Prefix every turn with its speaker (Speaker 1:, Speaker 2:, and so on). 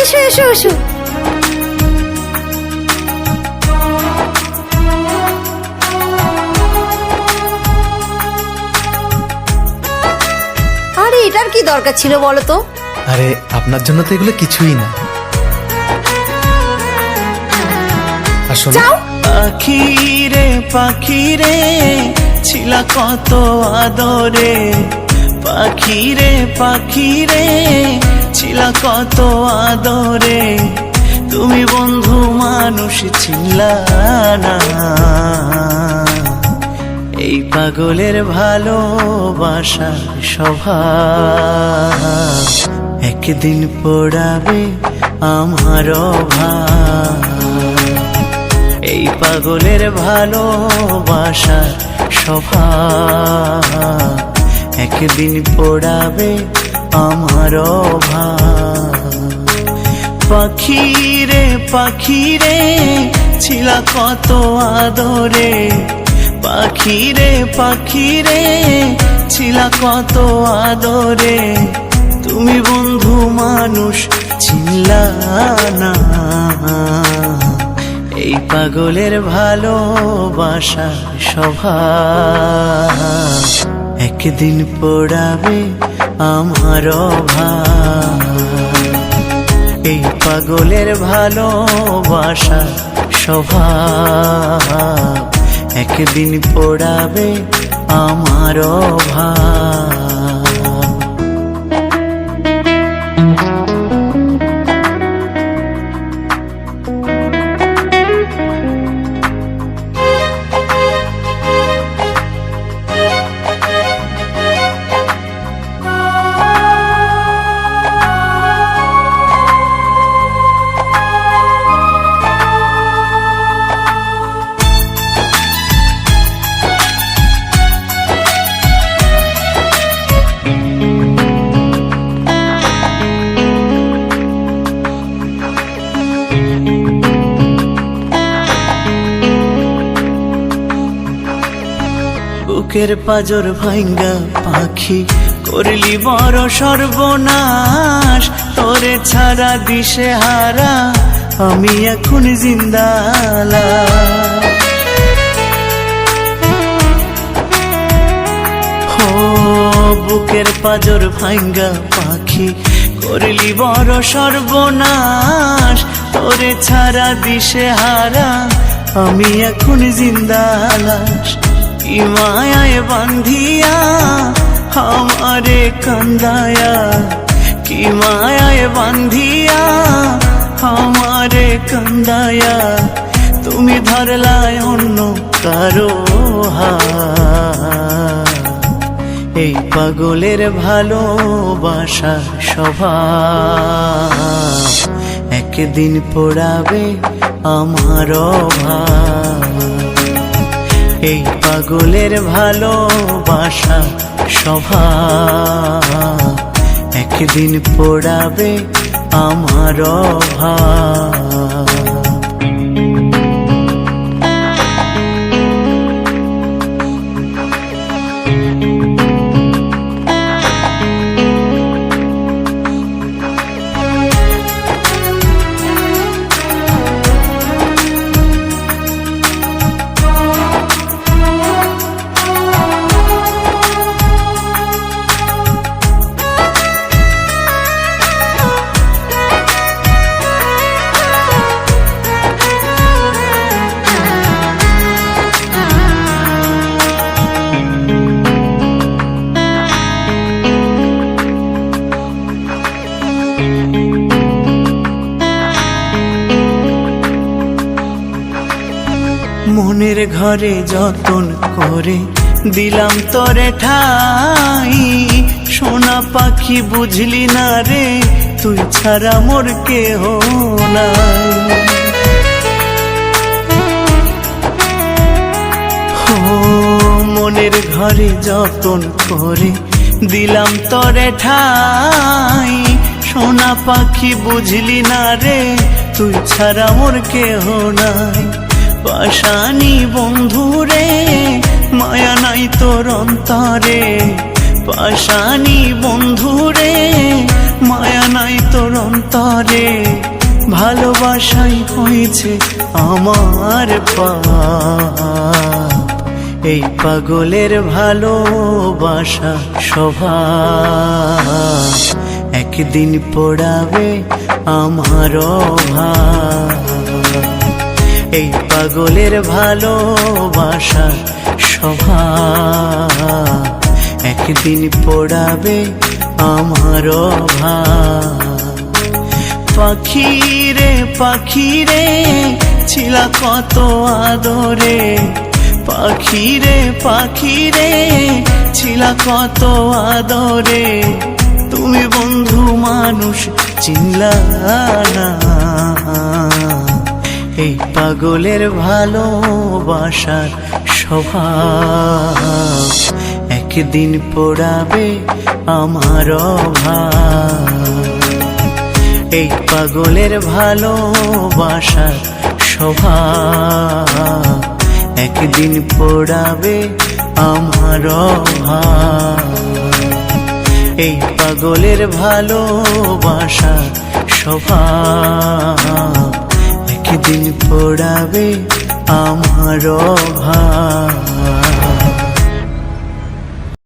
Speaker 1: এসো এসো এসো। আরে এটার কি দরকার ছিল বলো তো?
Speaker 2: আরে আপনার জন্য তো এগুলো কিছুই না। আসলে
Speaker 1: যাও।
Speaker 3: পাখিরে পাখিরে ছিলা কত আদরে, পাখিরে পাখিরে ছিলা কত আদরে, তুমি বন্ধু মানুষ ছিলা না। এই পাগলের ভালোবাসার স্বভাব একদিন পড়াবে আমার ভাব। এই পাগলের ভালোবাসার স্বভাব একদিন পড়াবে আমার ভাব। পাখিরে পাখিরে ছিলা কত আদরে, পাখিরে পাখিরে ছিলা কত আদরে, তুমি বন্ধু মানুষ ছিলা না। এই পাগলের ভালোবাসার স্বভাব একদিন পড়াবে আমার ভাব। এই পাগলের ভালোবাসার স্বভাব একদিন পড়াবে আমার ভাব। বুকের পাজর ভাঙ্গা পাখি করলি বড় সর্বনাশ, তোরে ছাড়া দিশে হারা আমি এখন জিন্দালা। ও বুকের পাজর ভাঙ্গা পাখি করলি বড় সর্বনাশ, তোরে ছাড়া দিশে হারা আমি এখন জিন্দালাশ। কি মায়ায় বান্ধিয়া আমারে কান্দায়া, কি মায়ায় বান্ধিয়া আমারে কান্দায়া, তুমি ধরলায় অন্য কারো হাত। এই পাগলের ভালোবাসার স্বভাব একদিন পড়াবে আমার ভাব। এই পাগলের ভালোবাসা স্বভাব একদিন পড়াবে আমার ভাব। মনের ঘরে যতন করে দিলাম তোরে ঠাই, সোনা পাখি বুঝলি না রে তুই ছাড়া মোর কেহ নাই। ও মনের ঘরে যতন করে দিলাম তোরে ঠাই, সোনা পাখি বুঝলি না রে তুই ছাড়া মোর কেহ নাই। পাশানি বন্ধুরে মায়া নাই তোর অন্তরে, পাশানি বন্ধুরে মায়া নাই তোর অন্তরে, ভালোবাসাই হয়েছে আমার পাপ। এই পাগলের ভালোবাসা স্বভাব, একদিন পোড়াবে আমার ভাব। এই পাগলের ভালোবাসা স্বভাব, একদিন পোড়াবে আমার ভাব। পাখিরে পাখিরে ছিলা কত আদরে, পাখিরে পাখিরে ছিলা কত আদরে, তুমি বন্ধু মানুষ চিনলা না। এই পাগলের ভালোবাসার স্বভাব, একদিন পোড়াবে আমার ভাব। এই পাগলের ভালোবাসার স্বভাব, একদিন পোড়াবে আমার ভাব। এই পাগলের ভালোবাসার স্বভাব, একদিন পোড়াবে আমার ভাব।